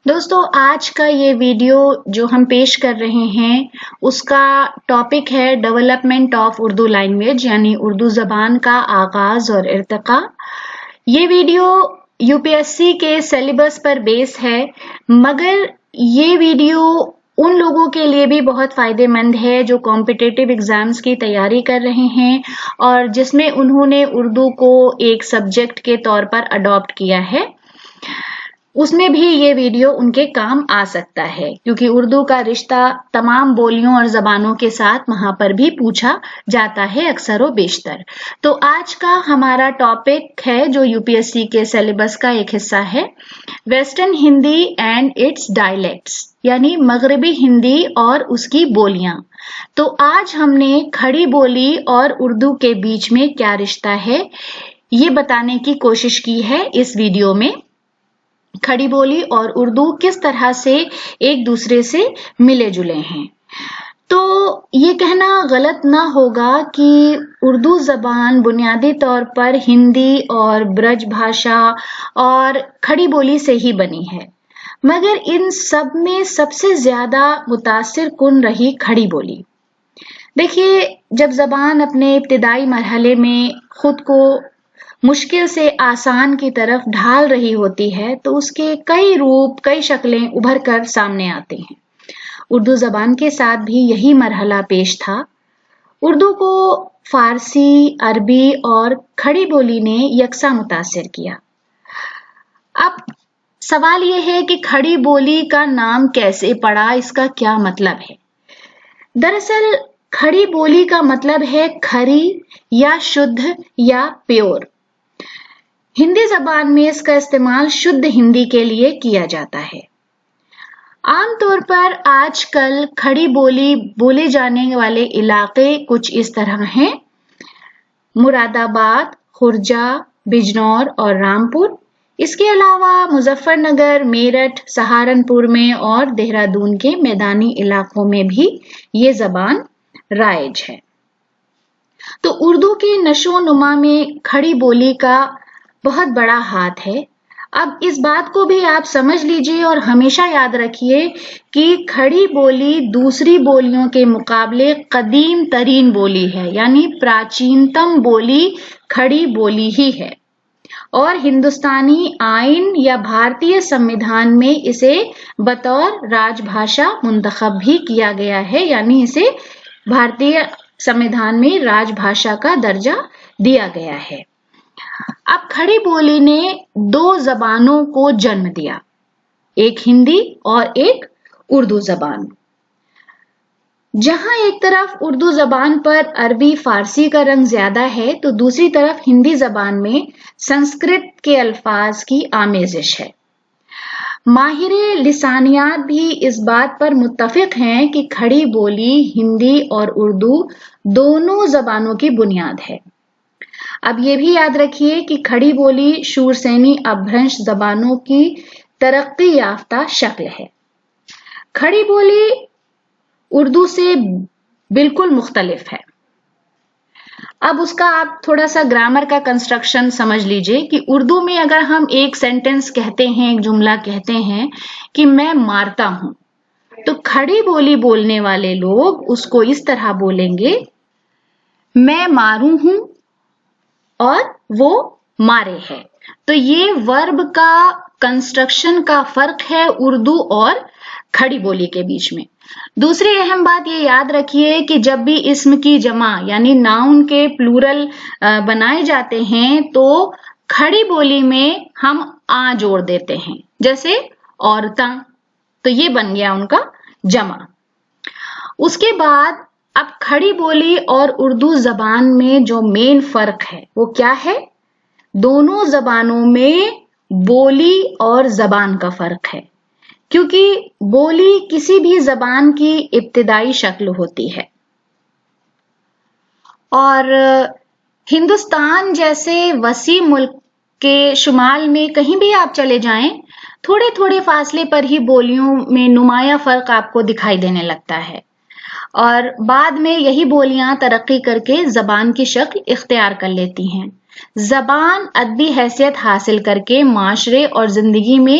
دوستو آج کا یہ ویڈیو جو ہم پیش کر رہے ہیں اس کا ٹاپک ہے ڈیولپمنٹ آف اردو لینگویج یعنی اردو زبان کا آغاز اور ارتقاء۔ یہ video U P S C کے سلیبس پر بیس ہے، مگر یہ ویڈیو ان لوگوں کے لیے بھی بہت فائدہ مند ہے جو کمپٹیٹیو ایگزامز کی تیاری کر رہے ہیں اور جس میں انہوں نے اردو کو ایک سبجیکٹ کے طور پر اڈاپٹ کیا ہے۔ اس میں بھی یہ ویڈیو ان کے کام آ سکتا ہے کیونکہ اردو کا رشتہ تمام بولیوں اور زبانوں کے ساتھ وہاں پر بھی پوچھا جاتا ہے اکثر و بیشتر۔ تو آج کا ہمارا ٹاپک ہے جو یو پی ایس سی کے سلیبس کا ایک حصہ ہے، western Hindi and its dialects یعنی مغربی ہندی اور اس کی بولیاں۔ تو آج ہم نے کھڑی بولی اور اردو کے بیچ میں کیا رشتہ ہے یہ بتانے کی کوشش کی ہے اس ویڈیو میں۔ کھڑی بولی اور اردو کس طرح سے ایک دوسرے سے ملے جلے ہیں۔ تو یہ کہنا غلط نہ ہوگا کہ اردو زبان بنیادی طور پر ہندی اور برج بھاشا اور کھڑی بولی سے ہی بنی ہے، مگر ان سب میں سب سے زیادہ متاثر کن رہی کھڑی بولی۔ دیکھیے، جب زبان اپنے ابتدائی مرحلے میں خود کو مشکل سے آسان کی طرف ڈھال رہی ہوتی ہے تو اس کے کئی روپ، کئی شکلیں ابھر کر سامنے آتے ہیں۔ اردو زبان کے ساتھ بھی یہی مرحلہ پیش تھا۔ اردو کو فارسی، عربی اور کھڑی بولی نے یکساں متاثر کیا۔ اب سوال یہ ہے کہ کھڑی بولی کا نام کیسے پڑا، اس کا کیا مطلب ہے؟ دراصل کھڑی بولی کا مطلب ہے کھری یا شدھ یا پیور۔ ہندی زبان میں اس کا استعمال شدھ ہندی کے لیے کیا جاتا ہے۔ عام طور پر آج کل کھڑی بولی بولے جانے والے علاقے کچھ اس طرح ہیں: مراد آباد، خرجہ، بجنور اور رامپور۔ اس کے علاوہ مظفر نگر، میرٹھ، سہارنپور میں اور دہرادون کے میدانی علاقوں میں بھی یہ زبان رائج ہے۔ تو اردو کی نشو و نما میں کھڑی بولی کا بہت بڑا ہاتھ ہے۔ اب اس بات کو بھی آپ سمجھ لیجئے اور ہمیشہ یاد رکھیے کہ کھڑی بولی دوسری بولیوں کے مقابلے قدیم ترین بولی ہے، یعنی پراچینتم بولی کھڑی بولی ہی ہے، اور ہندوستانی آئین یا بھارتی سموِدھان میں اسے بطور راج بھاشا منتخب بھی کیا گیا ہے، یعنی اسے بھارتی سموِدھان میں راج بھاشا کا درجہ دیا گیا ہے۔ اب کھڑی بولی نے دو زبانوں کو جنم دیا، ایک ہندی اور ایک اردو زبان۔ جہاں ایک طرف اردو زبان پر عربی فارسی کا رنگ زیادہ ہے تو دوسری طرف ہندی زبان میں سنسکرت کے الفاظ کی آمیزش ہے۔ ماہر لسانیات بھی اس بات پر متفق ہیں کہ کھڑی بولی ہندی اور اردو دونوں زبانوں کی بنیاد ہے۔ اب یہ بھی یاد رکھیے کہ کھڑی بولی شورسینی اپبھرنش زبانوں کی ترقی یافتہ شکل ہے۔ کھڑی بولی اردو سے بالکل مختلف ہے۔ اب اس کا آپ تھوڑا سا گرامر کا کنسٹرکشن سمجھ لیجئے کہ اردو میں اگر ہم ایک سینٹنس کہتے ہیں، ایک جملہ کہتے ہیں کہ میں مارتا ہوں، تو کھڑی بولی بولنے والے لوگ اس کو اس طرح بولیں گے: میں ماروں ہوں اور وہ مارے ہے۔ تو یہ ورب کا کنسٹرکشن کا فرق ہے اردو اور کھڑی بولی کے بیچ میں۔ دوسری اہم بات یہ یاد رکھیے کہ جب بھی اسم کی جمع یعنی ناؤن کے پلورل بنائے جاتے ہیں تو کھڑی بولی میں ہم آ جوڑ دیتے ہیں، جیسے عورتاں، تو یہ بن گیا ان کا جمع۔ اس کے بعد اب کھڑی بولی اور اردو زبان میں جو مین فرق ہے وہ کیا ہے؟ دونوں زبانوں میں بولی اور زبان کا فرق ہے، کیونکہ بولی کسی بھی زبان کی ابتدائی شکل ہوتی ہے، اور ہندوستان جیسے وسیع ملک کے شمال میں کہیں بھی آپ چلے جائیں، تھوڑے تھوڑے فاصلے پر ہی بولیوں میں نمایاں فرق آپ کو دکھائی دینے لگتا ہے، اور بعد میں یہی بولیاں ترقی کر کے زبان کی شکل اختیار کر لیتی ہیں۔ زبان ادبی حیثیت حاصل کر کے معاشرے اور زندگی میں